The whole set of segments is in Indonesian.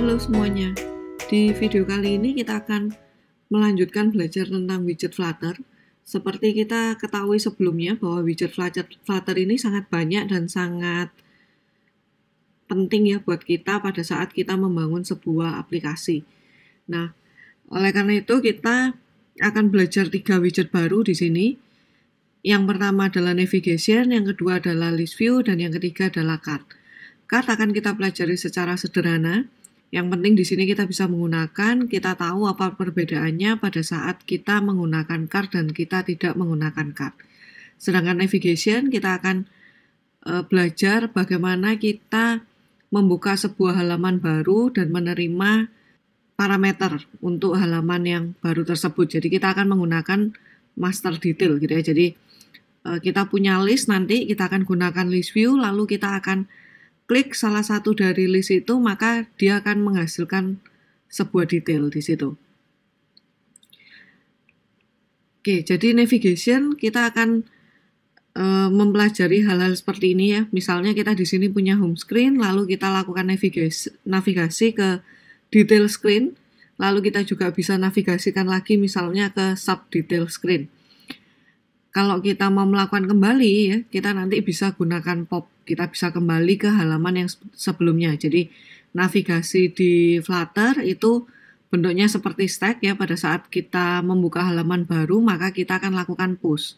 Halo semuanya, di video kali ini kita akan melanjutkan belajar tentang widget Flutter. Seperti kita ketahui sebelumnya bahwa widget Flutter ini sangat banyak dan sangat penting ya buat kita pada saat kita membangun sebuah aplikasi. Nah, oleh karena itu kita akan belajar 3 widget baru di sini. Yang pertama adalah navigation, yang kedua adalah list view, dan yang ketiga adalah card. Card akan kita pelajari secara sederhana. Yang penting di sini kita bisa menggunakan, kita tahu apa perbedaannya pada saat kita menggunakan card dan kita tidak menggunakan card. Sedangkan navigation kita akan belajar bagaimana kita membuka sebuah halaman baru dan menerima parameter untuk halaman yang baru tersebut. Jadi kita akan menggunakan master detail gitu ya. Jadi kita punya list, nanti kita akan gunakan list view, lalu kita akan klik salah satu dari list itu, maka dia akan menghasilkan sebuah detail di situ. Oke, jadi navigation kita akan mempelajari hal-hal seperti ini ya. Misalnya kita di sini punya home screen, lalu kita lakukan navigasi ke detail screen, lalu kita juga bisa navigasikan lagi misalnya ke sub detail screen. Kalau kita mau melakukan kembali ya, kita nanti bisa gunakan pop. Kita bisa kembali ke halaman yang sebelumnya. Jadi navigasi di Flutter itu bentuknya seperti stack ya. Pada saat kita membuka halaman baru, maka kita akan lakukan push.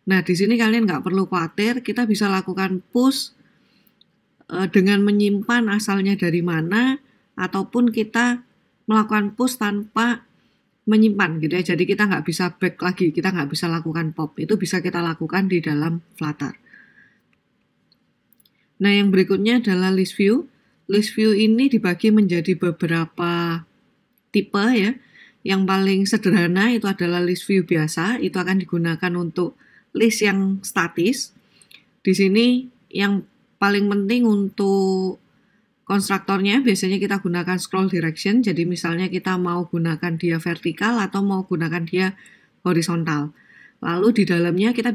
Nah, di sini kalian nggak perlu khawatir, kita bisa lakukan push dengan menyimpan asalnya dari mana, ataupun kita melakukan push tanpa menyimpan gitu ya. Jadi kita nggak bisa back lagi, kita nggak bisa lakukan pop. Itu bisa kita lakukan di dalam Flutter. Nah, yang berikutnya adalah list view. List view ini dibagi menjadi beberapa tipe ya. Yang paling sederhana itu adalah list view biasa, itu akan digunakan untuk list yang statis. Di sini yang paling penting untuk konstruktornya biasanya kita gunakan scroll direction, jadi misalnya kita mau gunakan dia vertikal atau mau gunakan dia horizontal. Lalu di dalamnya kita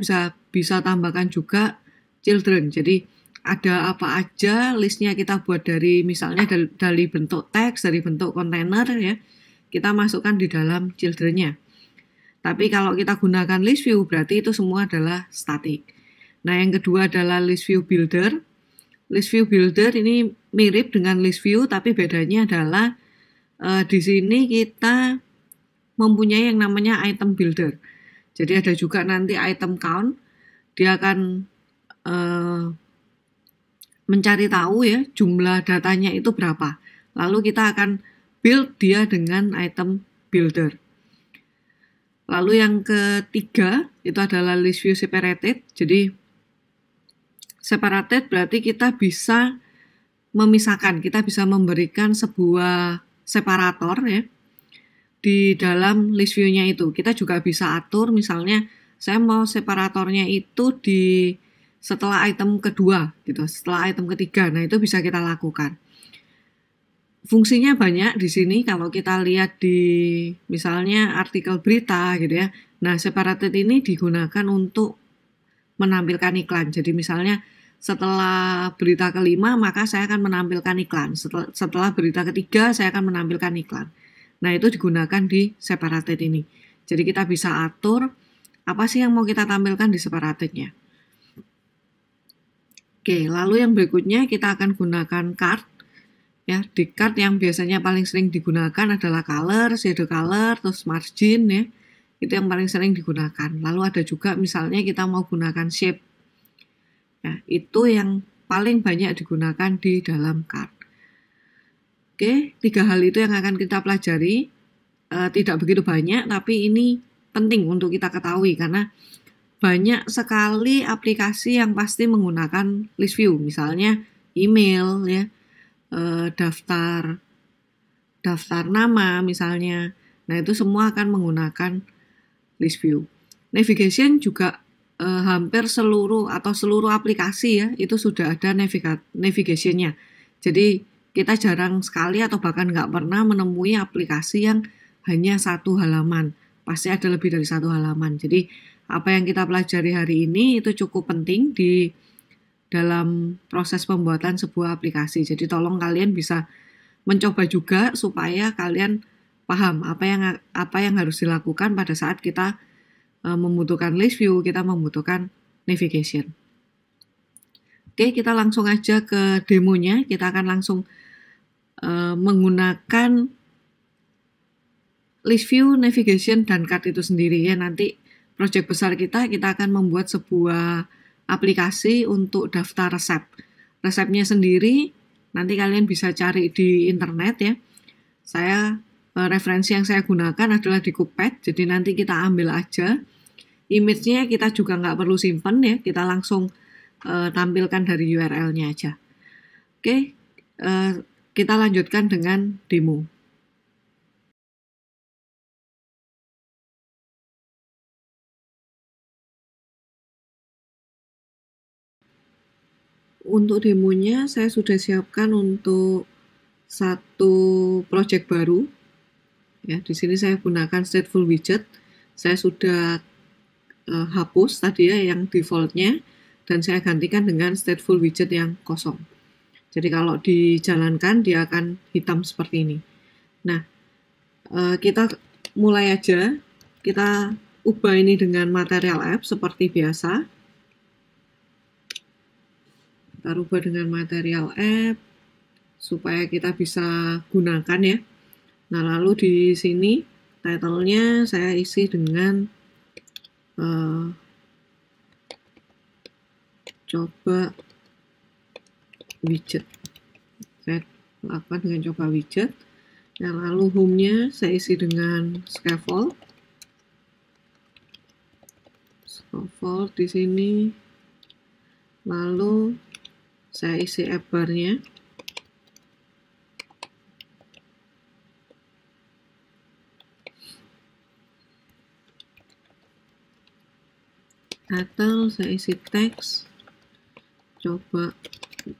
bisa tambahkan juga children, jadi ada apa aja listnya kita buat dari misalnya dari bentuk teks, dari bentuk kontainer ya, kita masukkan di dalam childrennya. Tapi kalau kita gunakan list view berarti itu semua adalah static. Nah, yang kedua adalah list view builder. List view builder ini mirip dengan list view, tapi bedanya adalah di sini kita mempunyai yang namanya item builder. Jadi ada juga nanti item count, dia akan mencari tahu ya jumlah datanya itu berapa. Lalu kita akan build dia dengan item builder. Lalu yang ketiga itu adalah list view separated. Jadi separated berarti kita bisa memisahkan, kita bisa memberikan sebuah separator ya di dalam list view-nya itu. Kita juga bisa atur misalnya saya mau separatornya itu di setelah item kedua gitu, setelah item ketiga. Nah, itu bisa kita lakukan. Fungsinya banyak di sini kalau kita lihat di misalnya artikel berita gitu ya. Nah, separated ini digunakan untuk menampilkan iklan. Jadi misalnya setelah berita kelima maka saya akan menampilkan iklan. Setelah berita ketiga saya akan menampilkan iklan. Nah, itu digunakan di separated ini. Jadi kita bisa atur apa sih yang mau kita tampilkan di separatednya. Oke, lalu yang berikutnya kita akan gunakan card. Ya, di card yang biasanya paling sering digunakan adalah color, shadow color, terus margin ya. Itu yang paling sering digunakan. Lalu ada juga misalnya kita mau gunakan shape. Nah, itu yang paling banyak digunakan di dalam card. Oke, 3 hal itu yang akan kita pelajari. Tidak begitu banyak, tapi ini penting untuk kita ketahui karena banyak sekali aplikasi yang pasti menggunakan list view. Misalnya email ya, daftar nama misalnya. Nah, itu semua akan menggunakan list view. Navigation juga hampir seluruh aplikasi ya itu sudah ada navigation-nya. Jadi kita jarang sekali atau bahkan nggak pernah menemui aplikasi yang hanya satu halaman. Pasti ada lebih dari satu halaman. Jadi apa yang kita pelajari hari ini itu cukup penting di dalam proses pembuatan sebuah aplikasi. Jadi tolong kalian bisa mencoba juga supaya kalian paham apa yang harus dilakukan pada saat kita membutuhkan list view, kita membutuhkan navigation. Oke, kita langsung aja ke demonya. Kita akan langsung menggunakan list view, navigation, dan card itu sendiri ya. Nanti project besar kita akan membuat sebuah aplikasi untuk daftar resep. Resepnya sendiri nanti kalian bisa cari di internet ya. Referensi yang saya gunakan adalah di Cookpad, jadi nanti kita ambil aja. Image-nya kita juga nggak perlu simpen ya, kita langsung tampilkan dari URL-nya aja. Oke, kita lanjutkan dengan demo. Untuk demonya saya sudah siapkan untuk satu project baru. Ya, di sini saya gunakan stateful widget. Saya sudah hapus tadi ya yang defaultnya dan saya gantikan dengan stateful widget yang kosong. Jadi kalau dijalankan dia akan hitam seperti ini. Nah, kita mulai aja. Kita ubah ini dengan material app seperti biasa. Kita ubah dengan material app supaya kita bisa gunakan ya. Nah, lalu di sini title-nya saya isi dengan coba widget. Saya lakukan dengan coba widget. Nah, lalu home-nya saya isi dengan scaffold. Scaffold di sini. Lalu saya isi app bar-nya. Title saya isi teks coba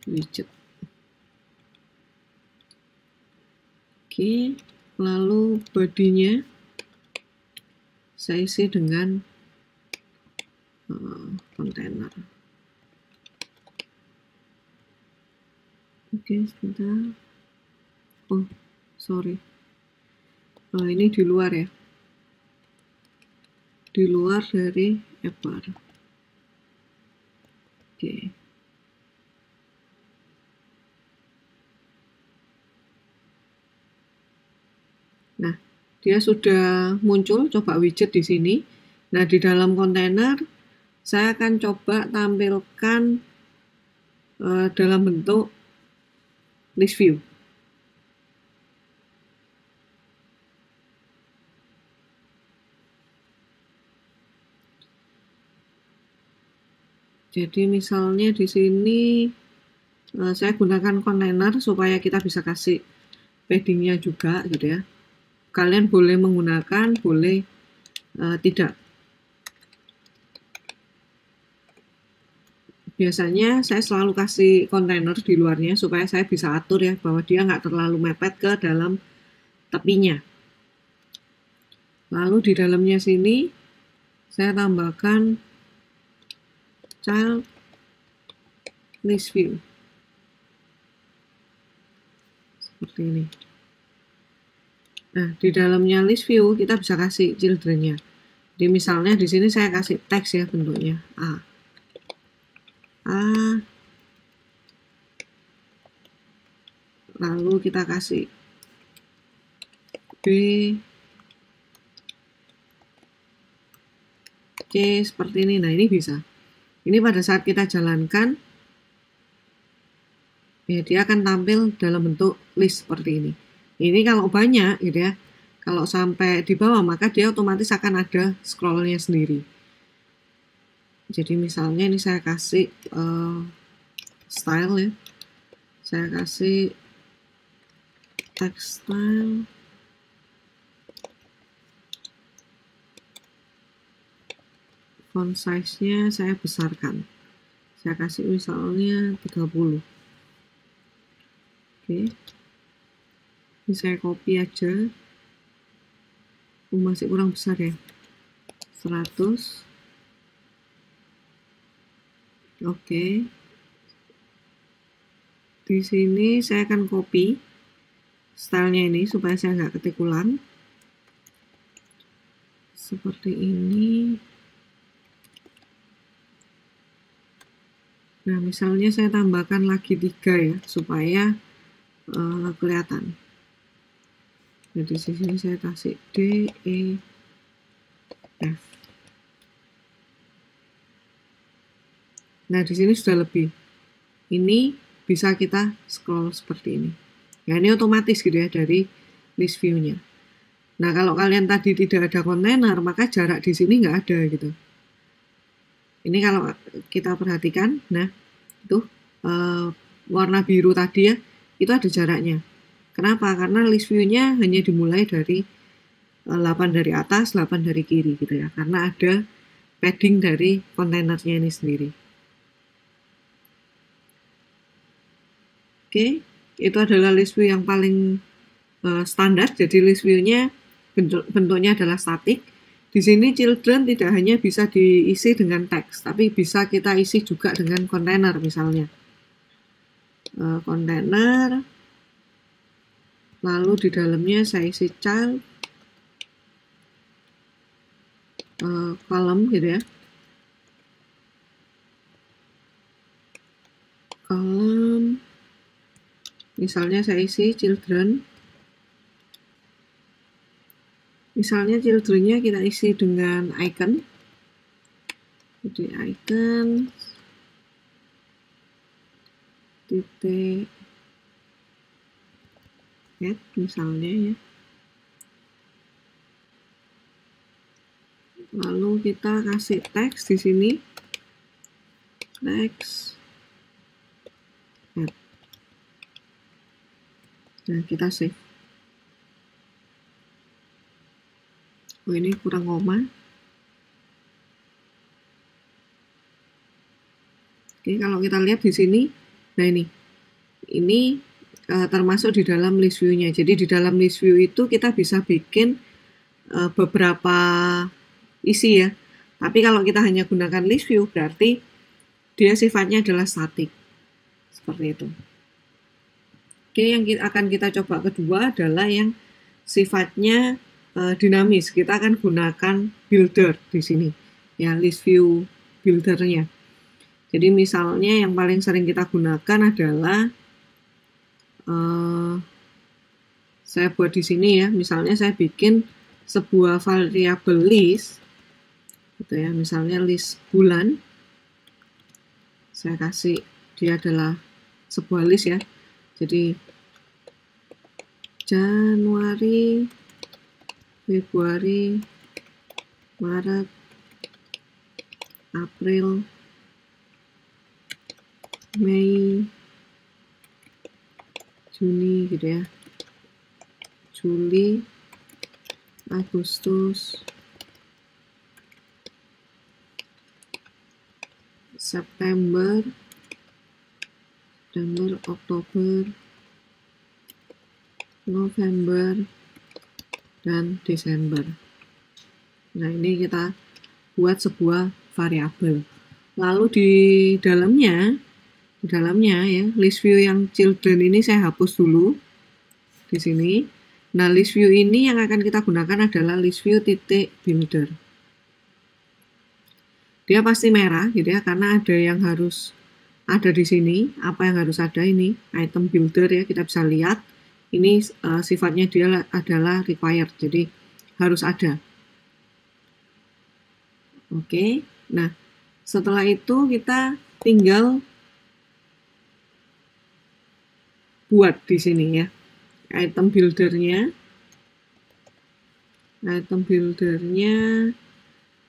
widget. Oke, lalu body-nya saya isi dengan kontainer. Oke, sebentar. Oh, sorry. Ini di luar ya. Di luar dari app bar. Oke. Nah, dia sudah muncul coba widget di sini. Nah, di dalam kontainer saya akan coba tampilkan dalam bentuk list view. Jadi misalnya di sini saya gunakan kontainer supaya kita bisa kasih paddingnya juga gitu ya. Kalian boleh menggunakan, boleh tidak. Biasanya saya selalu kasih kontainer di luarnya supaya saya bisa atur ya bahwa dia nggak terlalu mepet ke dalam tepinya. Lalu di dalamnya sini saya tambahkan child list view seperti ini. Nah, di dalamnya list view kita bisa kasih children-nya. Jadi misalnya di sini saya kasih teks ya bentuknya A. Lalu kita kasih B, C seperti ini. Nah, ini bisa. Ini pada saat kita jalankan ya dia akan tampil dalam bentuk list seperti ini. Ini kalau banyak gitu ya. Kalau sampai di bawah maka dia otomatis akan ada scrollnya sendiri. Jadi misalnya ini saya kasih style ya. Saya kasih text style. Font size-nya saya besarkan. Saya kasih misalnya 30. Oke. Ini saya copy aja. Masih kurang besar ya. 100. Oke. Di sini saya akan copy. stylenya ini supaya saya nggak ketik ulang. Seperti ini. Nah, misalnya saya tambahkan lagi 3 ya, supaya kelihatan. Jadi di sini saya kasih D, E, F. Nah, di sini sudah lebih. Ini bisa kita scroll seperti ini. Ya, ini otomatis gitu ya dari list view-nya. Nah, kalau kalian tadi tidak ada kontainer, maka jarak di sini nggak ada gitu. Ini kalau kita perhatikan, nah, itu warna biru tadi ya, itu ada jaraknya. Kenapa? Karena list view-nya hanya dimulai dari 8 dari atas, 8 dari kiri gitu ya. Karena ada padding dari kontainernya ini sendiri. Oke, itu adalah list view yang paling standar. Jadi list view-nya bentuknya adalah statik. Di sini children tidak hanya bisa diisi dengan teks, tapi bisa kita isi juga dengan kontainer misalnya. Kontainer, lalu di dalamnya saya isi child, column gitu ya. Column, misalnya saya isi children. Misalnya children-nya kita isi dengan icon. Jadi icon titik add misalnya ya. Lalu kita kasih teks di sini. Teks add. Nah, kita save. Oh, ini kurang koma. Oke, kalau kita lihat di sini, nah ini termasuk di dalam list view-nya. Jadi di dalam list view itu kita bisa bikin beberapa isi ya. Tapi kalau kita hanya gunakan list view, berarti dia sifatnya adalah statik. Seperti itu. Oke, yang akan kita coba kedua adalah yang sifatnya dinamis. Kita akan gunakan builder di sini, ya, list view buildernya. Jadi misalnya yang paling sering kita gunakan adalah saya buat di sini ya. Misalnya saya bikin sebuah variabel list, gitu ya. Misalnya list bulan. Saya kasih dia adalah sebuah list ya. Jadi Januari, Februari, Maret, April, Mei, Juni gitu ya. Juli, Agustus, September, Oktober, November, dan Desember. Nah, ini kita buat sebuah variabel. Lalu di dalamnya ya, list view yang children ini saya hapus dulu di sini. Nah, list view ini yang akan kita gunakan adalah list view titik builder. Dia pasti merah gitu ya, karena ada yang harus ada di sini. Apa yang harus ada ini? Item builder ya, kita bisa lihat. Ini sifatnya dia adalah required, jadi harus ada. Oke, nah setelah itu kita tinggal buat di sini ya item buildernya. Item buildernya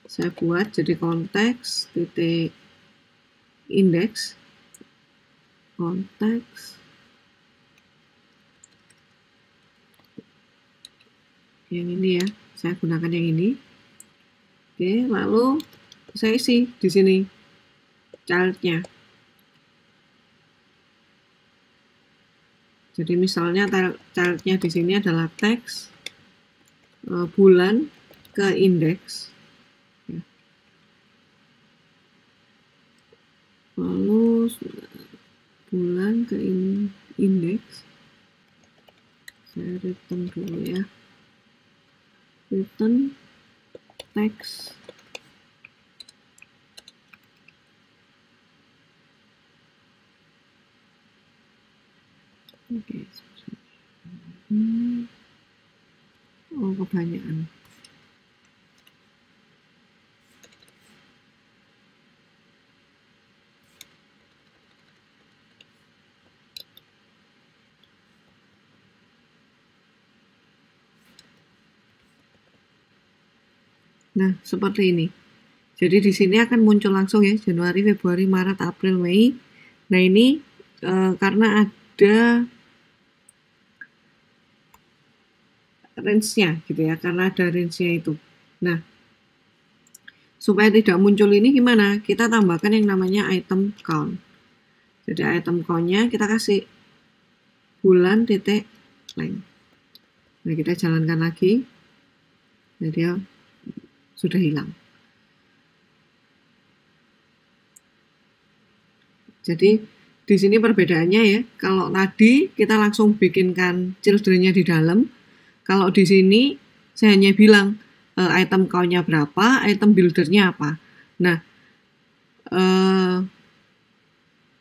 saya buat jadi konteks titik index, konteks yang ini ya, saya gunakan yang ini. Oke, lalu saya isi di sini childnya. Jadi misalnya childnya di sini adalah teks bulan ke indeks. Lalu bulan ke indeks. Saya item dulu ya. Return text. Oke. Oh, kebanyakan. Nah, seperti ini. Jadi di sini akan muncul langsung ya, Januari, Februari, Maret, April, Mei. Nah, ini karena ada range-nya gitu ya, karena ada range-nya itu. Nah, supaya tidak muncul ini gimana? Kita tambahkan yang namanya item count. Jadi item count-nya kita kasih bulan titik length. Nah, kita jalankan lagi. Nah, dia sudah hilang. Jadi di sini perbedaannya ya. Kalau tadi kita langsung bikinkan children-nya di dalam. Kalau di sini saya hanya bilang item count-nya berapa, item builder-nya apa. Nah,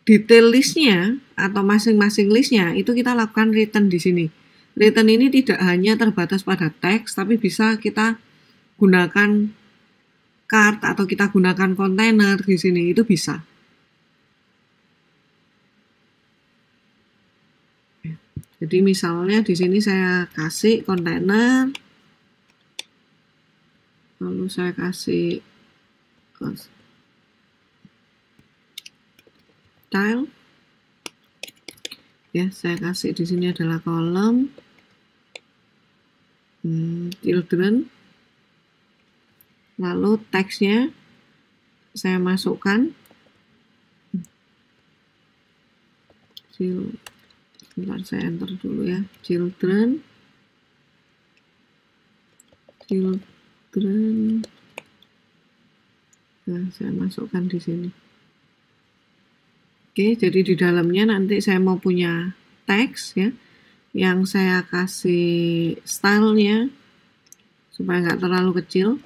detail list-nya atau masing-masing list-nya itu kita lakukan return di sini. Return ini tidak hanya terbatas pada teks, tapi bisa kita gunakan card atau kita gunakan kontainer di sini, itu bisa. Jadi misalnya di sini saya kasih kontainer, lalu saya kasih style, ya saya kasih di sini adalah kolom children, lalu teksnya saya masukkan sebentar saya enter dulu ya, children. Nah, saya masukkan di sini. Oke, jadi di dalamnya nanti saya mau punya teks ya, yang saya kasih stylenya supaya nggak terlalu kecil.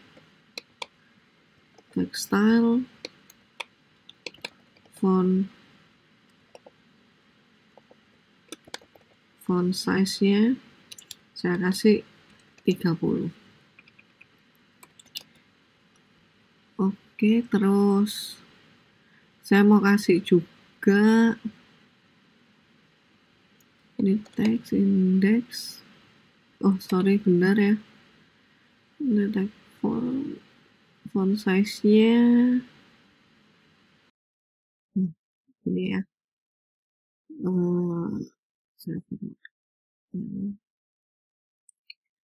Text style, font size-nya saya kasih 30. Oke, terus saya mau kasih juga ini text index. Oh, sorry, benar ya. Ini text font size-nya ini ya.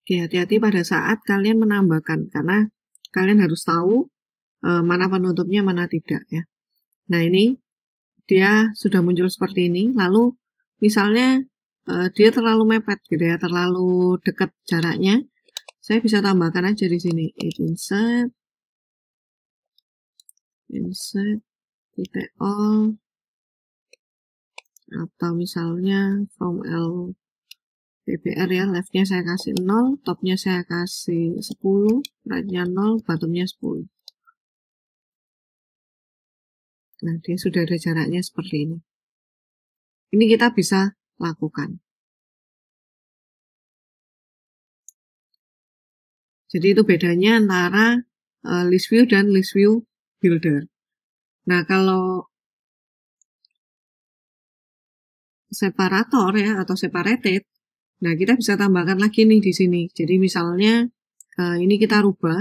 Hati-hati pada saat kalian menambahkan, karena kalian harus tahu mana penutupnya, mana tidak ya. Nah, ini dia sudah muncul seperti ini. Lalu misalnya dia terlalu mepet gitu ya, terlalu dekat jaraknya, saya bisa tambahkan aja di sini insert titik all, atau misalnya from LPBR ya, leftnya saya kasih 0, topnya saya kasih 10, rightnya 0, bottomnya 10. Nah, dia sudah ada jaraknya seperti ini. Ini kita bisa lakukan. Jadi itu bedanya antara list view dan list view builder. Nah, kalau separator ya atau separated, nah kita bisa tambahkan lagi nih di sini. Jadi misalnya ini kita rubah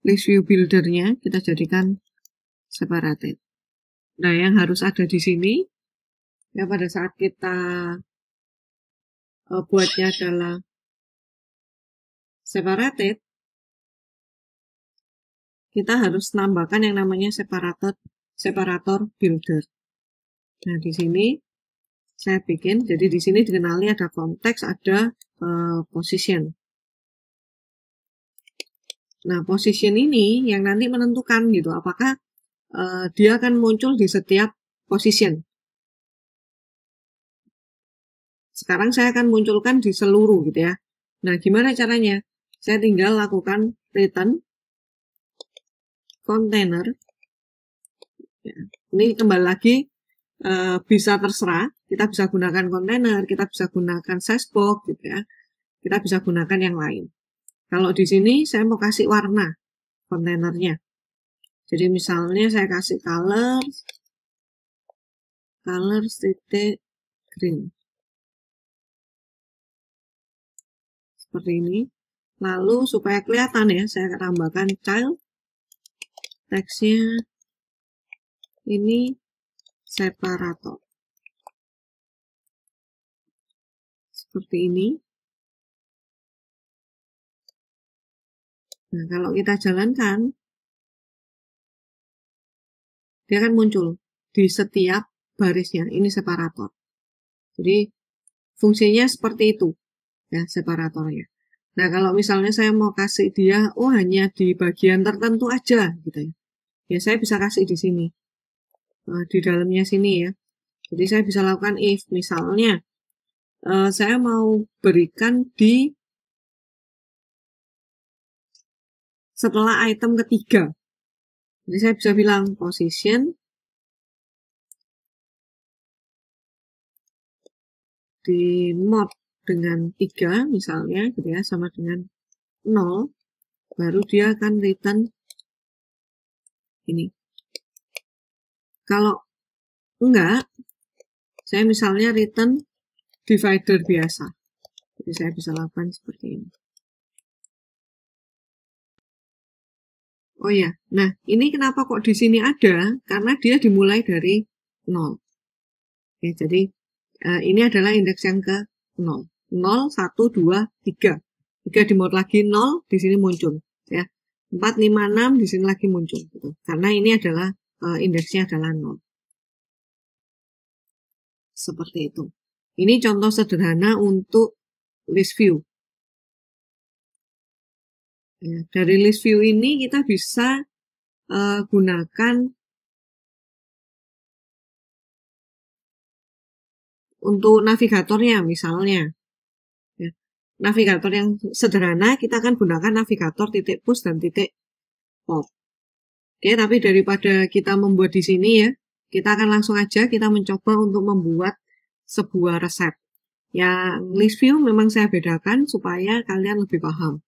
list view buildernya, kita jadikan separated. Nah, yang harus ada di sini ya pada saat kita buatnya adalah separated, kita harus nambahkan yang namanya separator builder. Nah, di sini saya bikin, jadi di sini dikenali ada konteks, ada position. Nah, position ini yang nanti menentukan gitu, apakah dia akan muncul di setiap position. Sekarang saya akan munculkan di seluruh gitu ya. Nah, gimana caranya? Saya tinggal lakukan return container. Ya, ini kembali lagi bisa terserah. Kita bisa gunakan kontainer, kita bisa gunakan sizebox gitu ya. Kita bisa gunakan yang lain. Kalau di sini saya mau kasih warna kontainernya. Jadi misalnya saya kasih color titik green. Seperti ini. Lalu supaya kelihatan ya, saya tambahkan child. Teksnya ini separator. Seperti ini. Nah, kalau kita jalankan, dia akan muncul di setiap barisnya. Ini separator. Jadi, fungsinya seperti itu, ya, separatornya. Nah, kalau misalnya saya mau kasih dia, oh hanya di bagian tertentu aja, gitu ya. Ya, saya bisa kasih di sini. Di dalamnya sini ya. Jadi, saya bisa lakukan if, misalnya, saya mau berikan di setelah item ketiga. Jadi saya bisa bilang position di mod dengan 3 misalnya gitu ya, sama dengan 0, baru dia akan return ini. Kalau enggak, saya misalnya return divider biasa. Jadi saya bisa lakukan seperti ini. Oh ya, nah ini kenapa kok di sini ada? Karena dia dimulai dari 0. Ya, jadi ini adalah indeks yang ke 0. 0, 1, 2, 3. 3 di mod lagi 0, di sini muncul. Ya. 4, 5, 6, di sini lagi muncul. Gitu. Karena ini adalah indeksnya adalah 0. Seperti itu. Ini contoh sederhana untuk list view. Ya, dari list view ini kita bisa gunakan untuk navigatornya misalnya. Ya. Navigator yang sederhana kita akan gunakan navigator titik push dan titik pop. Oke, tapi daripada kita membuat di sini ya, kita akan langsung aja kita mencoba untuk membuat sebuah resep. Yang list view memang saya bedakan supaya kalian lebih paham.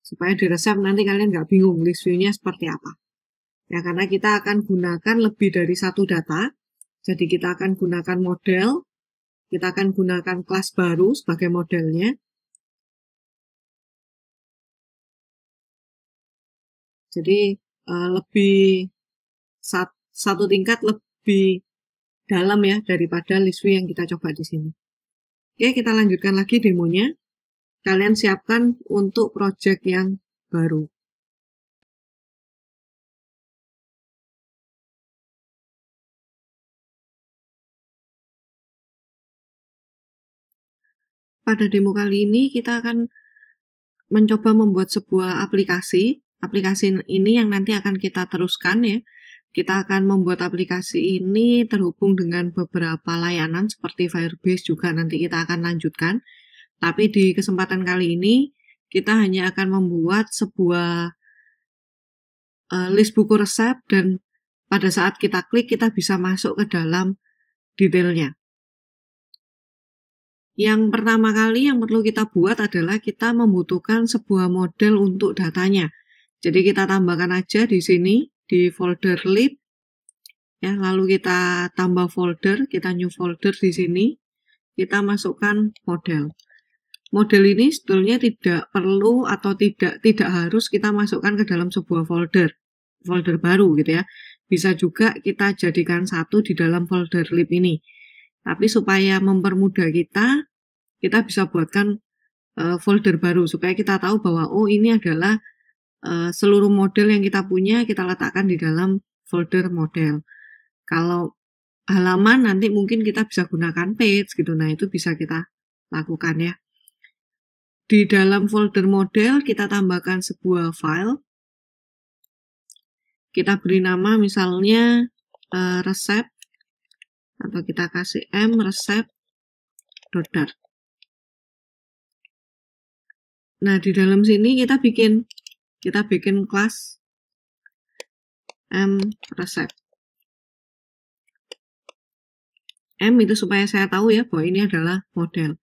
Supaya di resep nanti kalian nggak bingung list view-nya seperti apa. Ya, karena kita akan gunakan lebih dari satu data. Jadi kita akan gunakan model, kita akan gunakan kelas baru sebagai modelnya. Jadi lebih satu tingkat lebih dalam ya daripada list view yang kita coba di sini. Oke, kita lanjutkan lagi demonya. Kalian siapkan untuk project yang baru. Pada demo kali ini kita akan mencoba membuat sebuah aplikasi. Aplikasi ini yang nanti akan kita teruskan ya. Kita akan membuat aplikasi ini terhubung dengan beberapa layanan seperti Firebase juga nanti kita akan lanjutkan. Tapi di kesempatan kali ini kita hanya akan membuat sebuah list buku resep dan pada saat kita klik kita bisa masuk ke dalam detailnya. Yang pertama kali yang perlu kita buat adalah kita membutuhkan sebuah model untuk datanya. Jadi kita tambahkan aja di sini di folder lib. Ya, lalu kita tambah folder, kita new folder di sini. Kita masukkan model. Model ini sebetulnya tidak perlu atau tidak harus kita masukkan ke dalam sebuah folder baru gitu ya. Bisa juga kita jadikan satu di dalam folder lib ini. Tapi supaya mempermudah kita bisa buatkan folder baru supaya kita tahu bahwa oh ini adalah seluruh model yang kita punya kita letakkan di dalam folder model. Kalau halaman nanti mungkin kita bisa gunakan page gitu. Nah, itu bisa kita lakukan ya. Di dalam folder model kita tambahkan sebuah file. Kita beri nama misalnya resep atau kita kasih resep.dart. Nah, di dalam sini kita bikin kelas mRecep. M itu supaya saya tahu ya bahwa ini adalah model.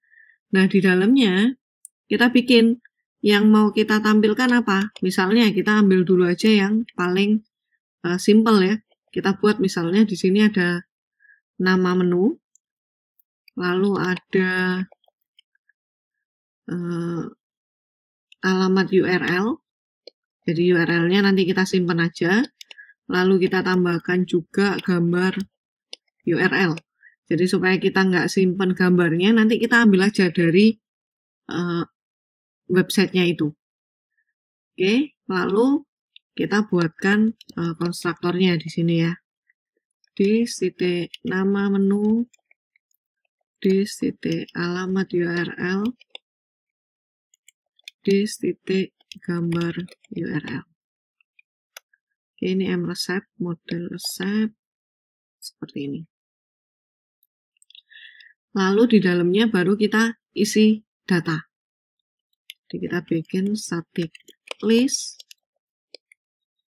Nah, di dalamnya kita bikin yang mau kita tampilkan apa. Misalnya kita ambil dulu aja yang paling simple ya. Kita buat misalnya di sini ada nama menu, lalu ada alamat URL. Jadi URL-nya nanti kita simpan aja. Lalu kita tambahkan juga gambar URL. Jadi supaya kita nggak simpan gambarnya, nanti kita ambil aja dari websitenya itu. Oke, lalu kita buatkan konstruktornya di sini ya. Dis titik nama menu, dis titik alamat URL, dis titik gambar URL. Oke, ini mRecep, model resep seperti ini. Lalu di dalamnya baru kita isi data. Jadi kita bikin static list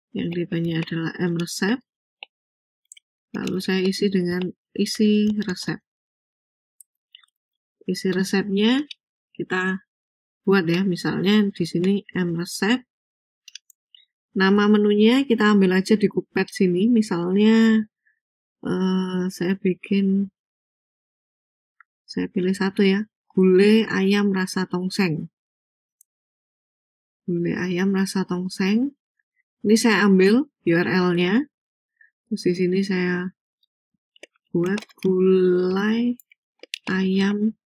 yang tipenya adalah mRecep. Lalu saya isi dengan isi resep. Isi resepnya kita buat ya, misalnya di sini mRecep. Nama menunya kita ambil aja di Cookpad sini, misalnya saya pilih satu ya, gulai ayam rasa tongseng. Gulai ayam rasa tongseng. Ini saya ambil URL-nya. Terus di sini saya buat gulai ayam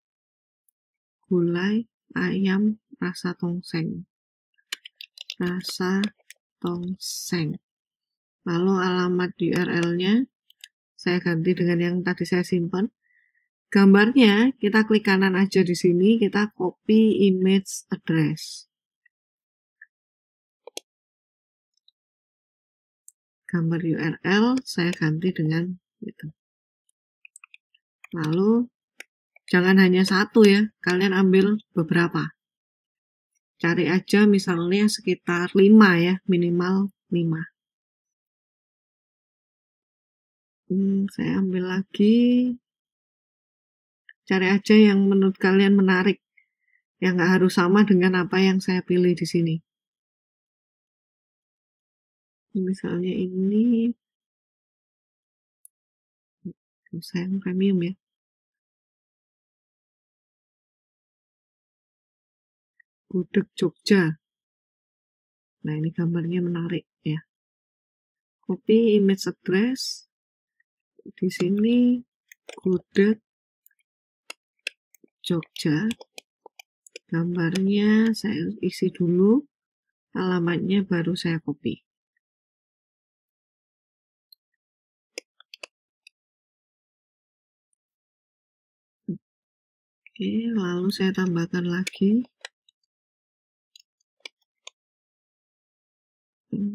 rasa tongseng. Lalu alamat URL-nya saya ganti dengan yang tadi saya simpan. Gambarnya kita klik kanan aja di sini, kita copy image address. Gambar URL saya ganti dengan itu. Lalu jangan hanya satu ya, kalian ambil beberapa. Cari aja misalnya sekitar 5 ya, minimal 5. Saya ambil lagi. Cari aja yang menurut kalian menarik. Yang nggak harus sama dengan apa yang saya pilih di sini. Misalnya ini. Saya premium ya. Gudeg Jogja. Nah, ini gambarnya menarik ya. Copy image address. Di sini gudeg Jogja. Gambarnya saya isi dulu. Alamatnya baru saya copy. Oke, lalu saya tambahkan lagi.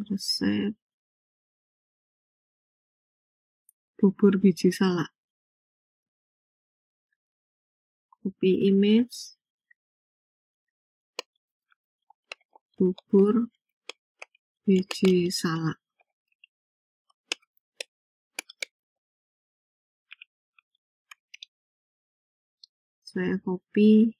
Resep bubur biji salak. Copy image bubur biji salak. Saya copy.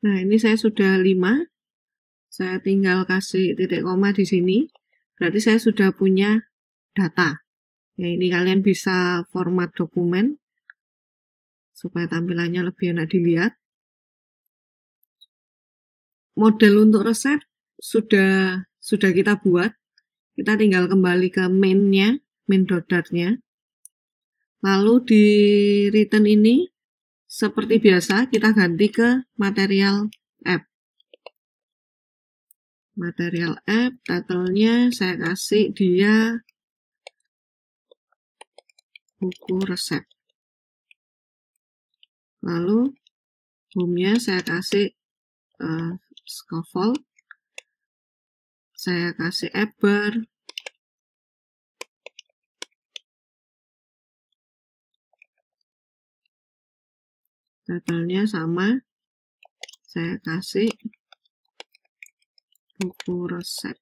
Nah, ini saya sudah 5. Saya tinggal kasih titik koma di sini. Berarti saya sudah punya data. Ya, ini kalian bisa format dokumen supaya tampilannya lebih enak dilihat. Model untuk resep sudah kita buat. Kita tinggal kembali ke main-nya, main.dart-nya. Lalu di return ini seperti biasa kita ganti ke material app. Material app, title-nya saya kasih dia buku resep. Lalu home-nya saya kasih scaffold. Saya kasih app bar. Title-nya sama. Saya kasih buku resep.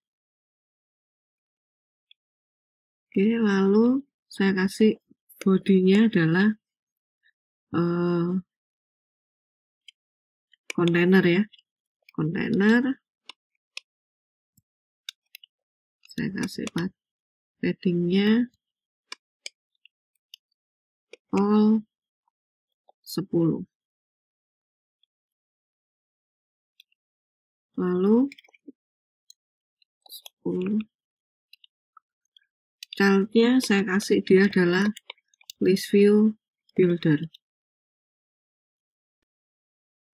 Oke, lalu saya kasih bodinya adalah kontainer ya. Kontainer. Saya kasih paddingnya all 10. Lalu 10. Child-nya saya kasih dia adalah list view builder.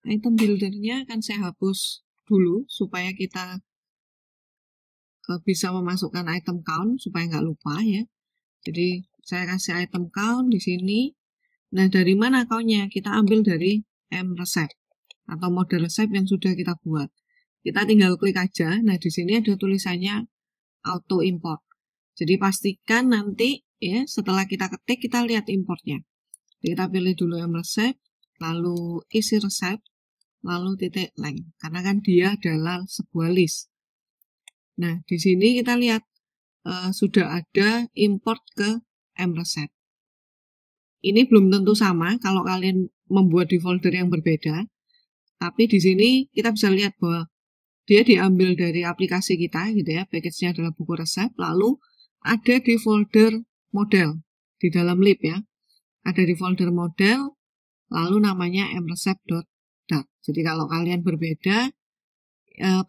Item builder-nya akan saya hapus dulu supaya kita bisa memasukkan item count supaya nggak lupa ya. Jadi saya kasih item count di sini. Nah, dari mana count-nya? Kita ambil dari mRecep atau model resep yang sudah kita buat. Kita tinggal klik aja. Nah, di sini ada tulisannya auto import. Jadi pastikan nanti ya setelah kita ketik kita lihat importnya. Jadi, kita pilih dulu mRecep, lalu isi resep, lalu titik length. Karena kan dia adalah sebuah list. Nah, di sini kita lihat sudah ada import ke mRecep. Ini belum tentu sama kalau kalian membuat di folder yang berbeda. Tapi di sini kita bisa lihat bahwa dia diambil dari aplikasi kita gitu ya. Package-nya adalah buku resep. Lalu ada di folder model di dalam lib ya. Ada di folder model. Lalu namanya mrecep.dart. Jadi kalau kalian berbeda,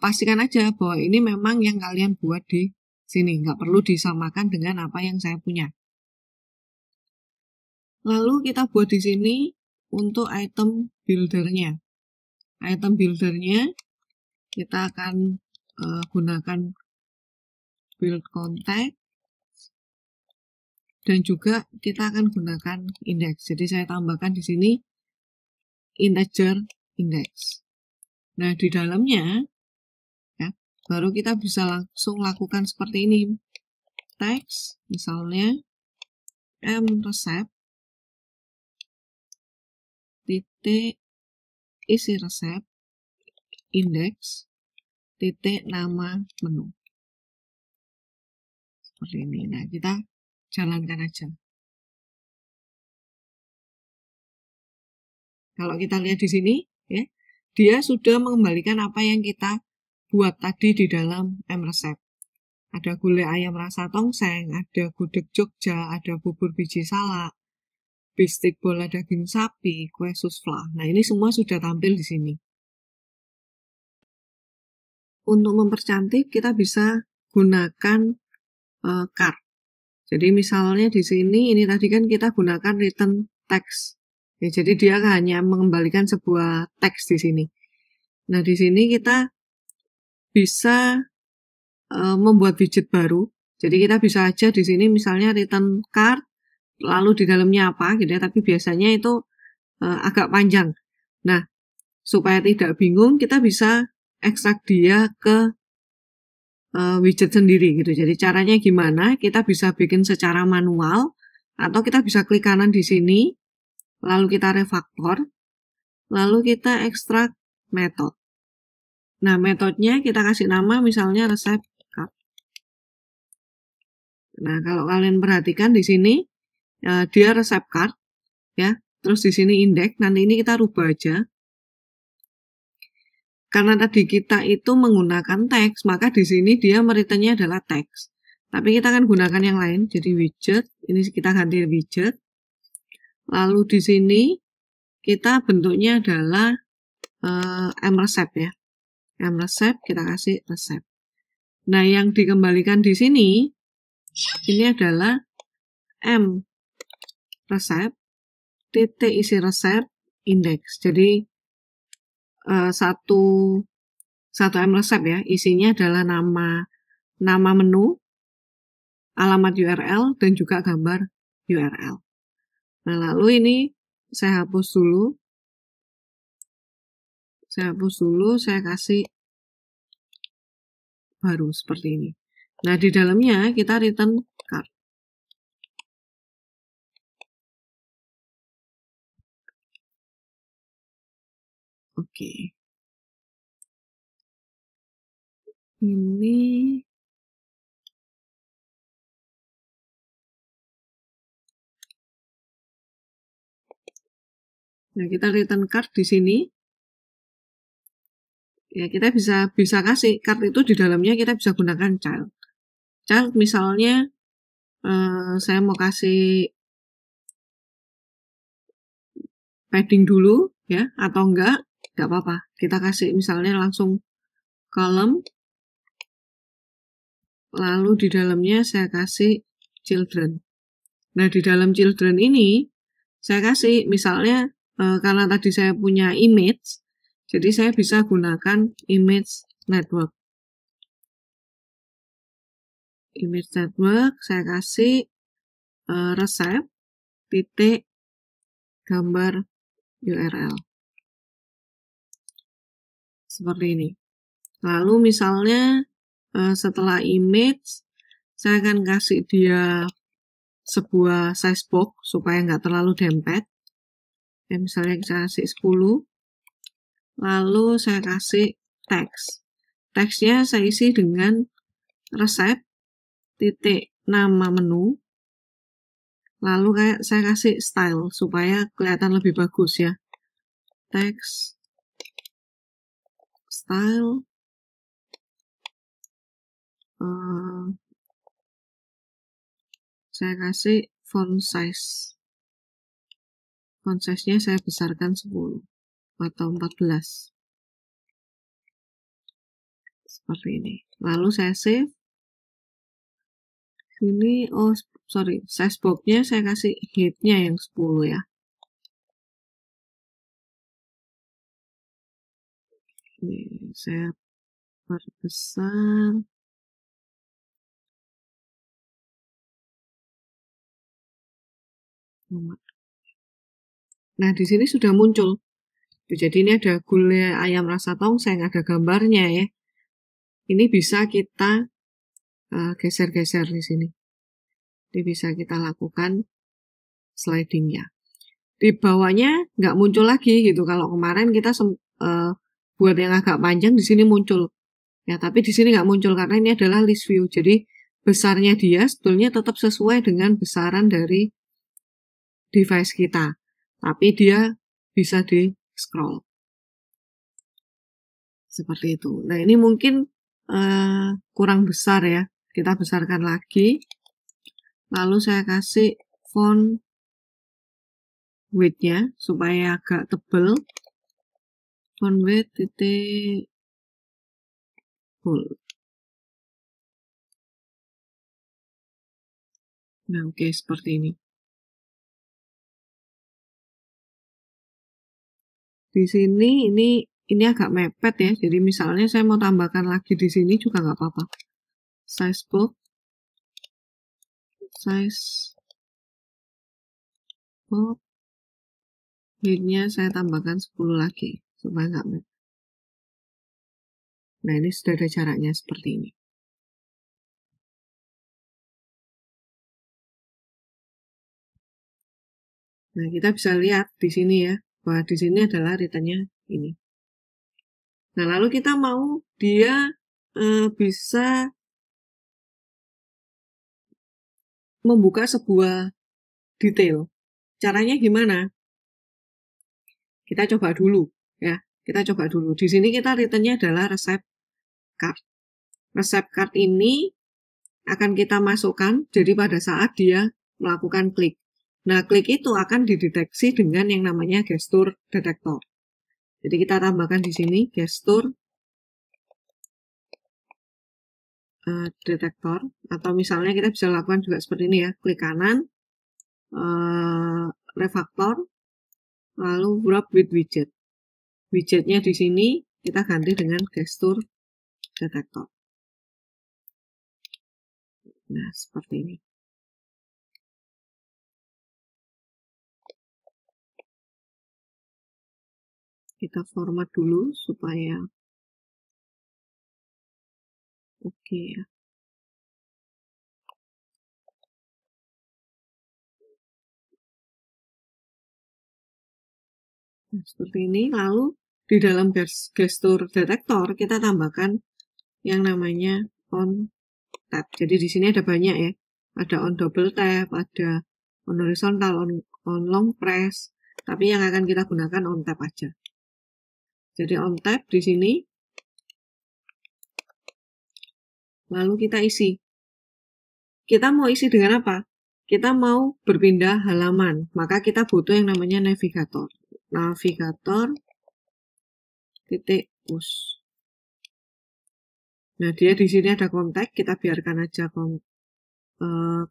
pastikan aja bahwa ini memang yang kalian buat di sini. Nggak perlu disamakan dengan apa yang saya punya. Lalu kita buat di sini untuk item builder-nya. Item builder-nya kita akan gunakan build contact dan juga kita akan gunakan index. Jadi saya tambahkan di sini integer index. Nah, di dalamnya ya, baru kita bisa langsung lakukan seperti ini. Text misalnya mRecep titik isi resep index titik nama menu. Seperti ini. Nah, kita jalankan aja. Kalau kita lihat di sini, ya, dia sudah mengembalikan apa yang kita buat tadi di dalam mRecep. Ada gulai ayam rasa tongseng, ada gudeg Jogja, ada bubur biji salak, bistik bola daging sapi, kue susfla. Nah, ini semua sudah tampil di sini. Untuk mempercantik, kita bisa gunakan card. Jadi misalnya di sini, ini tadi kan kita gunakan return text. Ya, jadi dia hanya mengembalikan sebuah teks di sini. Nah, di sini kita bisa membuat widget baru. Jadi kita bisa aja di sini misalnya return card, lalu di dalamnya apa gitu ya. Tapi biasanya itu agak panjang. Nah, supaya tidak bingung, kita bisa ekstrak dia ke widget sendiri gitu. Jadi caranya gimana? Kita bisa bikin secara manual atau kita bisa klik kanan di sini, lalu kita refaktor, lalu kita ekstrak method. Nah, metodenya kita kasih nama misalnya resep card. Nah, kalau kalian perhatikan di sini dia resep card ya. Terus di sini index, nanti ini kita rubah aja. karena tadi kita itu menggunakan teks, maka di sini dia mereturnnya adalah teks. Tapi kita akan gunakan yang lain, jadi widget. Ini kita ganti widget. Lalu di sini kita bentuknya adalah mReceipt ya. mReceipt kita kasih resep. Nah, yang dikembalikan di sini ini adalah mReceipt titik isi resep indeks. Jadi satu mReceipt ya, isinya adalah nama menu, alamat URL, dan juga gambar URL. Nah, lalu ini saya hapus dulu. Saya kasih baru seperti ini. Nah, di dalamnya kita return card. Oke. Ini nah, kita return card di sini. Ya, kita bisa kasih card itu di dalamnya kita bisa gunakan child. Child misalnya saya mau kasih padding dulu ya, atau enggak apa-apa. Kita kasih misalnya langsung column, lalu di dalamnya saya kasih children. Nah, di dalam children ini saya kasih misalnya karena tadi saya punya image, jadi saya bisa gunakan image network. Image network saya kasih resep titik gambar URL. Seperti ini. Lalu misalnya setelah image, saya akan kasih dia sebuah size box supaya nggak terlalu dempet. Ya, misalnya saya kasih 10. Lalu saya kasih teks. Teksnya saya isi dengan resep titik nama menu. Lalu saya kasih style supaya kelihatan lebih bagus ya. Teks style saya kasih font size. Font size-nya saya besarkan 10 atau 14. Seperti ini. Lalu saya save. Ini, size box-nya saya kasih height-nya yang 10 ya. Ini saya perbesar. Nah, di sini sudah muncul. Jadi ini ada gulai ayam rasa tongseng, ada gambarnya ya. Ini bisa kita geser-geser di sini. Ini bisa kita lakukan slidingnya. Di bawahnya nggak muncul lagi gitu. Kalau kemarin kita buat yang agak panjang di sini muncul. Ya, tapi di sini nggak muncul karena ini adalah list view. Jadi besarnya dia sebetulnya tetap sesuai dengan besaran dari device kita. Tapi dia bisa di scroll. Seperti itu. Nah, ini mungkin kurang besar ya. Kita besarkan lagi. Lalu saya kasih font width-nya supaya agak tebal. Font width titik bold. Nah, oke, seperti ini. Di sini ini agak mepet ya. Jadi misalnya saya mau tambahkan lagi di sini juga nggak apa-apa. Size box, size box, width-nya saya tambahkan 10 lagi supaya nggak mepet. Nah, ini sudah ada jaraknya seperti ini. Nah, kita bisa lihat di sini ya, bahwa di sini adalah return-nya ini. Nah, lalu kita mau dia bisa membuka sebuah detail. Caranya gimana? Kita coba dulu ya. Kita coba dulu. Di sini kita returnnya adalah resep card. Resep card ini akan kita masukkan, jadi pada saat dia melakukan klik. Nah, klik itu akan dideteksi dengan yang namanya gestur detektor. Jadi kita tambahkan di sini gestur detektor, atau misalnya kita bisa lakukan juga seperti ini ya, klik kanan, refactor, lalu wrap with widget. Widgetnya di sini kita ganti dengan gestur detektor. Nah, seperti ini. Kita format dulu supaya oke ya. Nah, seperti ini. Lalu di dalam gestur detektor kita tambahkan yang namanya on tap. Jadi di sini ada banyak ya. Ada on double tap, ada on horizontal, on long press. Tapi yang akan kita gunakan on tap aja. Jadi on tap di sini. Lalu kita isi. Kita mau isi dengan apa? Kita mau berpindah halaman. Maka kita butuh yang namanya navigator. Navigator titik push. Nah, dia di sini ada konteks, kita biarkan aja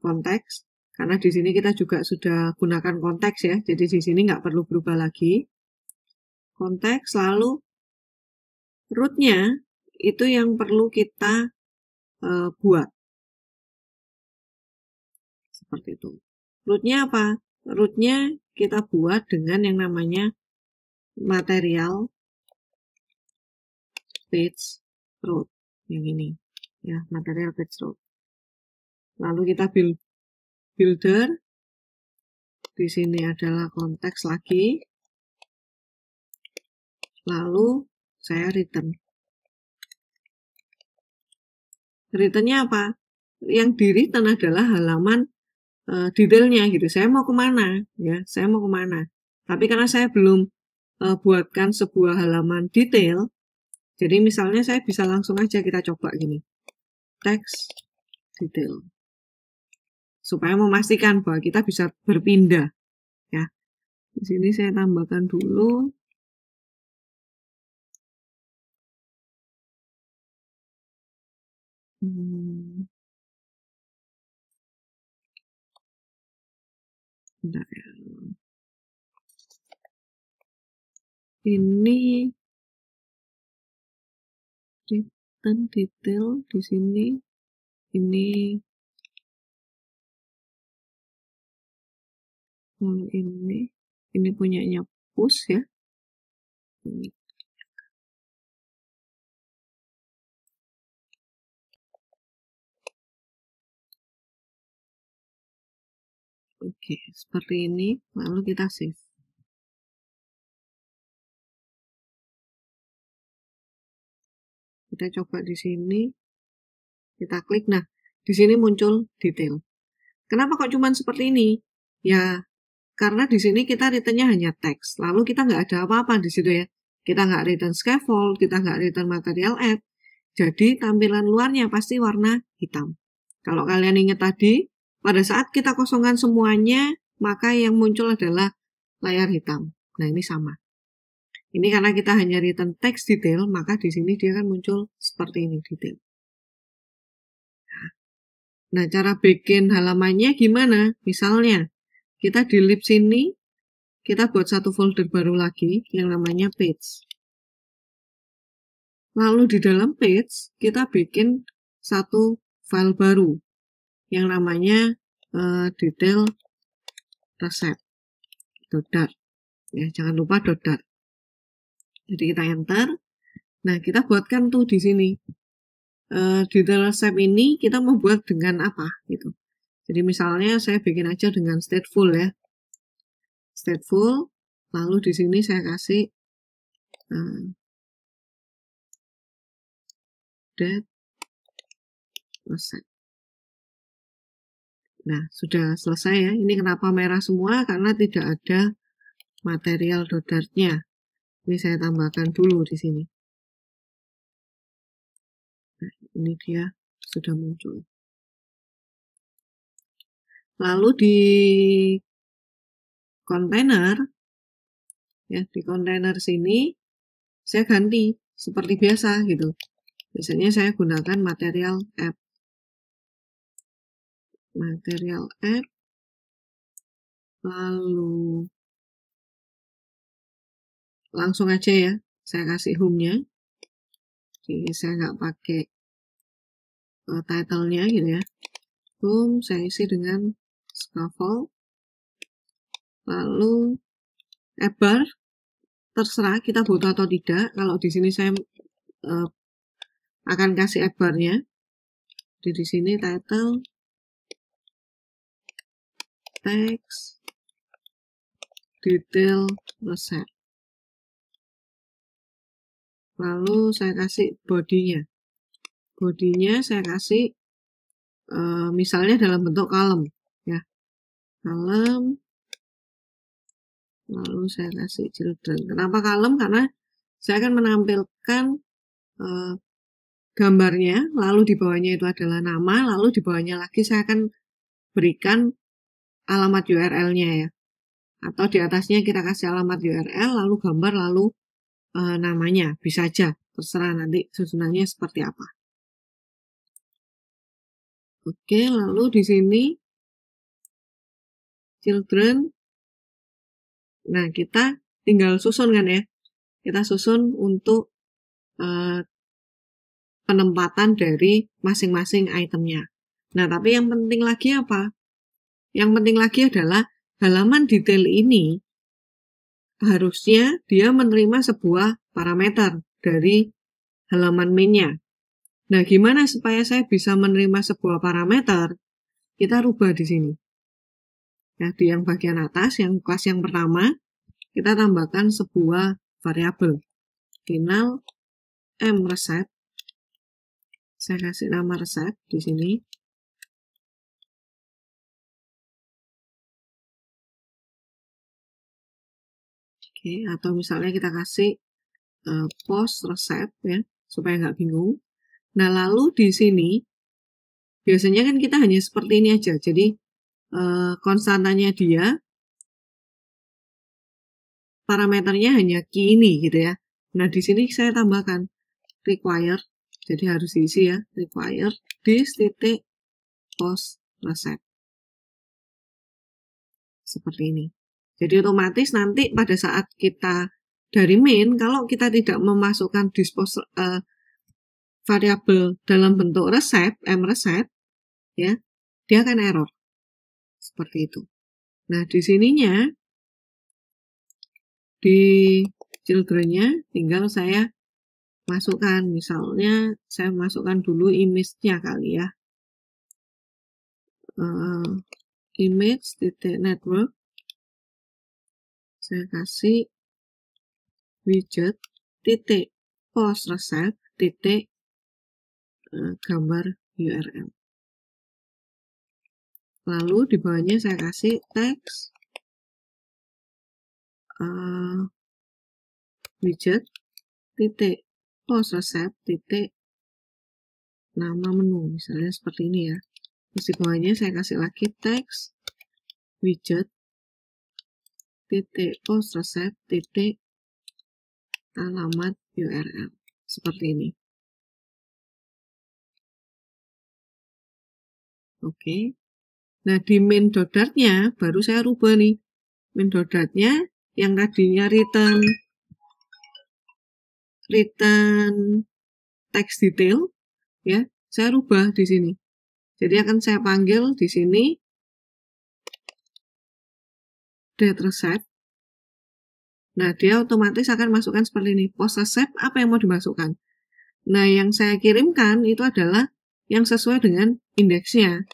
konteks, karena di sini kita juga sudah gunakan konteks ya, jadi di sini nggak perlu berubah lagi. Konteks, lalu root-nya itu yang perlu kita buat. Seperti itu. Root-nya apa? Root-nya kita buat dengan yang namanya material page root. Yang ini. Ya, material page root. Lalu kita builder. Di sini adalah konteks lagi. Lalu saya return. Returnnya apa? Yang di return adalah halaman detailnya gitu. Saya mau kemana? Ya, saya mau kemana? Tapi karena saya belum buatkan sebuah halaman detail, jadi misalnya saya bisa langsung aja kita coba gini. Text detail. Supaya memastikan bahwa kita bisa berpindah. Ya. Di sini saya tambahkan dulu. Bentar ya. Ini return detail di sini. Ini punyanya push ya. Oke, seperti ini. Lalu kita save. Kita coba di sini. Kita klik. Nah, di sini muncul detail. Kenapa kok cuma seperti ini? Ya, karena di sini kita returnnya hanya teks. Lalu kita nggak ada apa-apa di situ ya. Kita nggak return scaffold, kita nggak return material add. Jadi tampilan luarnya pasti warna hitam. Kalau kalian ingat tadi, pada saat kita kosongkan semuanya, maka yang muncul adalah layar hitam. Nah, ini sama. Ini karena kita hanya return text detail, maka di sini dia akan muncul seperti ini detail. Nah, cara bikin halamannya gimana? Misalnya, kita di lib sini, kita buat satu folder baru lagi yang namanya page. Lalu di dalam page, kita bikin satu file baru yang namanya detail resep. .dart. Ya, jangan lupa .dart. Jadi kita enter. Nah, kita buatkan tuh di sini. Detail resep ini kita mau buat dengan apa gitu. Jadi misalnya saya bikin aja dengan stateful ya. Stateful, lalu di sini saya kasih date resep. Nah, sudah selesai ya. Ini kenapa merah semua? Karena tidak ada material .dart-nya. Ini saya tambahkan dulu di sini. Nah, ini dia sudah muncul. Lalu di kontainer, ya di kontainer sini saya ganti seperti biasa gitu. Biasanya saya gunakan material app. Lalu langsung aja ya, saya kasih home-nya. Jadi saya nggak pakai title-nya gitu ya. Home saya isi dengan scaffold. Lalu app bar terserah kita butuh atau tidak. Kalau di sini saya akan kasih app bar-nya. Di sini title, text, detail, resep. Lalu saya kasih body-nya. Body-nya saya kasih misalnya dalam bentuk column ya. Column. Lalu saya kasih children. Kenapa column? Karena saya akan menampilkan gambarnya, lalu di bawahnya itu adalah nama, lalu di bawahnya lagi saya akan berikan alamat URL-nya ya. Atau di atasnya kita kasih alamat URL, lalu gambar, lalu namanya. Bisa aja, terserah nanti susunannya seperti apa. Oke, lalu di sini children. Nah, kita tinggal susun kan ya. Kita susun untuk penempatan dari masing-masing itemnya. Nah, tapi yang penting lagi apa? Yang penting lagi adalah halaman detail ini harusnya dia menerima sebuah parameter dari halaman main-nya. Nah, gimana supaya saya bisa menerima sebuah parameter? Kita rubah di sini. Ya, di yang bagian atas, yang kelas yang pertama, kita tambahkan sebuah variabel. Final resep. Saya kasih nama resep di sini. Oke, atau misalnya kita kasih post resep ya, supaya nggak bingung. Nah, lalu di sini biasanya kan kita hanya seperti ini aja. Jadi konstantanya dia, parameternya hanya key ini gitu ya. Nah, di sini saya tambahkan require, jadi harus diisi ya, require this titik post resep. Seperti ini. Jadi otomatis nanti pada saat kita dari main, kalau kita tidak memasukkan dispose variabel dalam bentuk resep, resep, ya, dia akan error. Seperti itu. Nah, di sininya, di children-nya, tinggal saya masukkan. Misalnya, saya masukkan dulu image-nya kali ya. Image.network. Saya kasih widget titik post resep titik gambar URL. Lalu di bawahnya saya kasih teks widget titik post resep titik nama menu, misalnya seperti ini ya. Terus di bawahnya saya kasih lagi teks widget titik post resep titik alamat URL, seperti ini. Oke. Nah, di main.dart-nya baru saya rubah nih. Main.dart-nya yang tadinya return text detail ya, saya rubah di sini. Jadi akan saya panggil di sini date resep. Nah, dia otomatis akan masukkan seperti ini. Post resep apa yang mau dimasukkan? Nah, yang saya kirimkan itu adalah yang sesuai dengan indeksnya.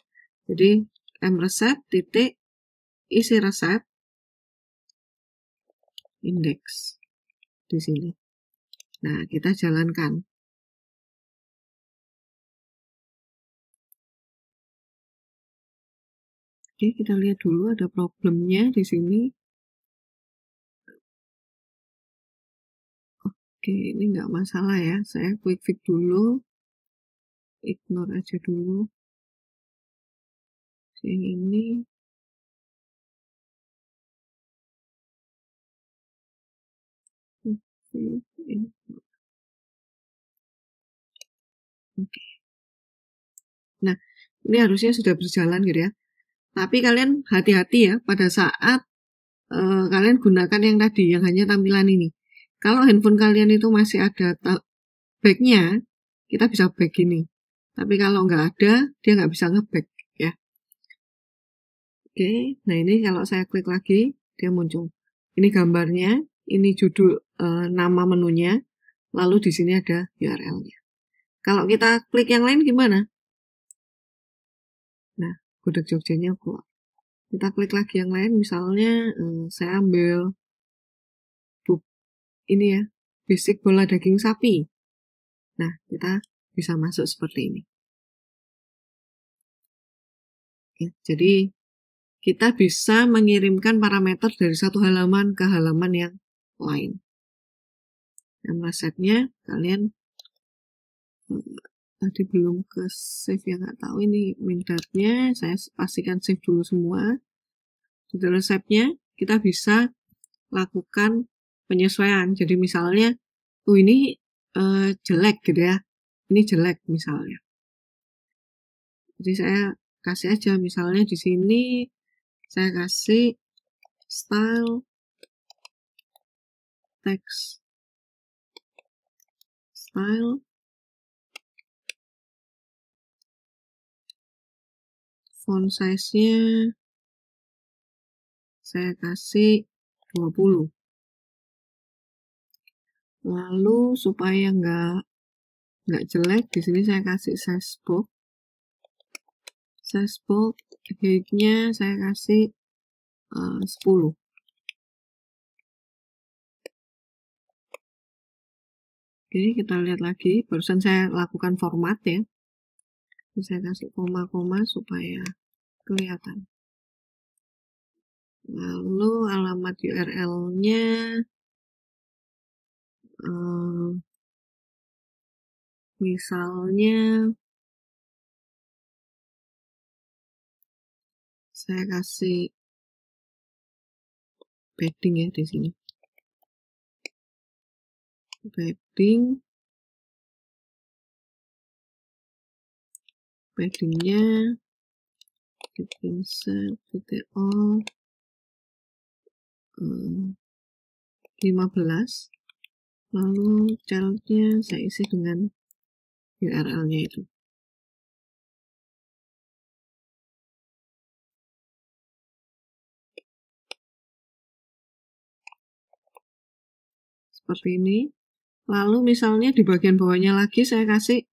Jadi resep titik isi resep indeks di sini. Nah, kita jalankan. Oke, kita lihat dulu ada problemnya di sini. Oke, ini nggak masalah ya. Saya quick fix dulu. Ignore aja dulu. Yang ini. Oke. Nah, ini harusnya sudah berjalan gitu ya. Tapi kalian hati-hati ya pada saat kalian gunakan yang tadi, yang hanya tampilan ini. Kalau handphone kalian itu masih ada back-nya, kita bisa back gini. Tapi kalau nggak ada, dia nggak bisa nge-back ya. Oke, nah ini kalau saya klik lagi, dia muncul. Ini gambarnya, ini judul nama menunya, lalu di sini ada URL-nya. Kalau kita klik yang lain gimana? Nah, gudeg Jogjanya keluar. Kita klik lagi yang lain, misalnya saya ambil ini ya, basic bola daging sapi. Nah, kita bisa masuk seperti ini. Ya, jadi kita bisa mengirimkan parameter dari satu halaman ke halaman yang lain. Yang setnya kalian tadi belum ke save ya, nggak tahu ini mindatnya, saya pastikan save dulu semua. Di resepnya kita bisa lakukan penyesuaian. Jadi misalnya, ini jelek gitu ya, ini jelek misalnya. Jadi saya kasih aja misalnya di sini saya kasih style text style font size-nya saya kasih 20. Lalu supaya nggak jelek, di sini saya kasih size bold. Size bold height-nya saya kasih 10. Oke, kita lihat lagi. Barusan saya lakukan format ya. Saya kasih koma-koma supaya kelihatan. Lalu alamat URL-nya misalnya saya kasih padding ya di sini. Paddingnya insert all 15. Lalu childnya saya isi dengan URL-nya itu. Seperti ini. Lalu misalnya di bagian bawahnya lagi saya kasih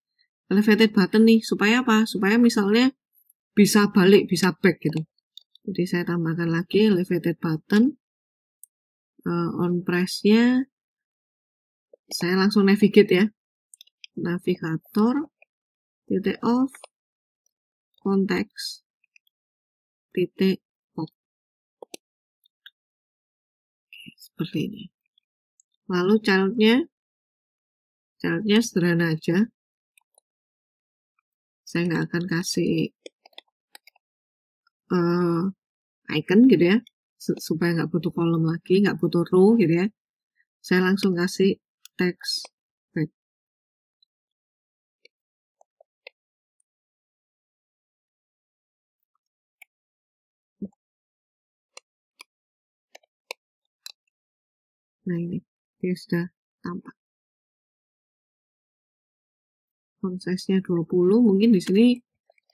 elevated button nih. Supaya apa? Supaya misalnya bisa balik, bisa back gitu. Jadi saya tambahkan lagi elevated button. On press-nya saya langsung navigate ya. Navigator, titik off, konteks, titik off. Seperti ini. Lalu childnya sederhana aja. Saya nggak akan kasih icon gitu ya, supaya nggak butuh kolom lagi, nggak butuh row gitu ya. Saya langsung kasih text back. Nah ini, dia sudah tampak. Font size-nya 20, mungkin di sini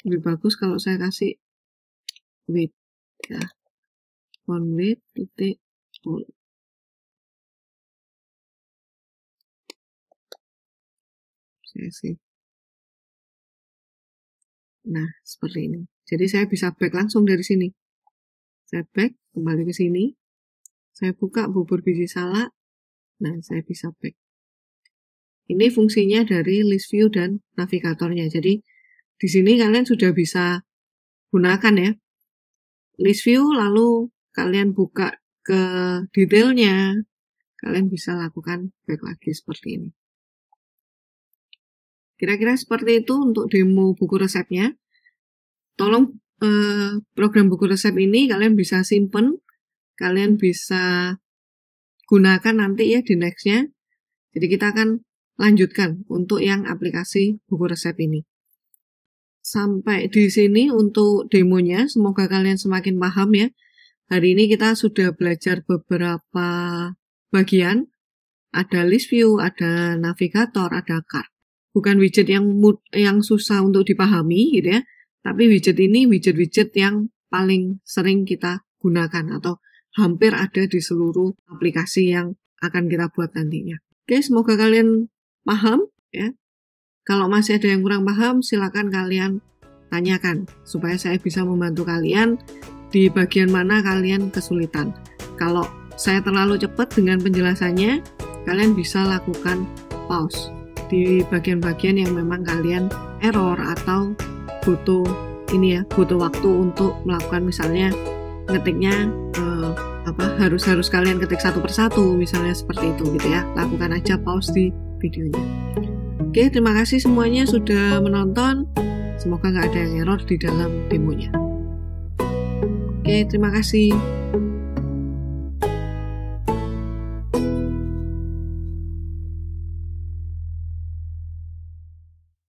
lebih bagus kalau saya kasih width ya. Font width titik full. Saya sih. Nah, seperti ini. Jadi saya bisa back langsung dari sini. Saya back, kembali ke sini. Saya buka bubur biji salak. Nah, saya bisa back. Ini fungsinya dari list view dan navigatornya. Jadi, di sini kalian sudah bisa gunakan ya. List view, lalu kalian buka ke detailnya. kalian bisa lakukan back lagi seperti ini. Kira-kira seperti itu untuk demo buku resepnya. Tolong program buku resep ini kalian bisa simpen, kalian bisa gunakan nanti ya di nextnya. Jadi kita akan lanjutkan untuk yang aplikasi buku resep ini. Sampai di sini untuk demonya, semoga kalian semakin paham ya. Hari ini kita sudah belajar beberapa bagian, ada list view, ada navigator, ada card. Bukan widget yang susah untuk dipahami gitu ya, tapi widget ini widget-widget yang paling sering kita gunakan atau hampir ada di seluruh aplikasi yang akan kita buat nantinya. Oke, semoga kalian paham ya. Kalau masih ada yang kurang paham, silakan kalian tanyakan supaya saya bisa membantu kalian di bagian mana kalian kesulitan. Kalau saya terlalu cepat dengan penjelasannya, kalian bisa lakukan pause di bagian-bagian yang memang kalian error atau butuh waktu untuk melakukan, misalnya ngetiknya harus kalian ketik satu persatu, misalnya seperti itu gitu ya. Lakukan aja pause di videonya. Oke, terima kasih semuanya sudah menonton. Semoga nggak ada yang error di dalam demonya. Oke, terima kasih.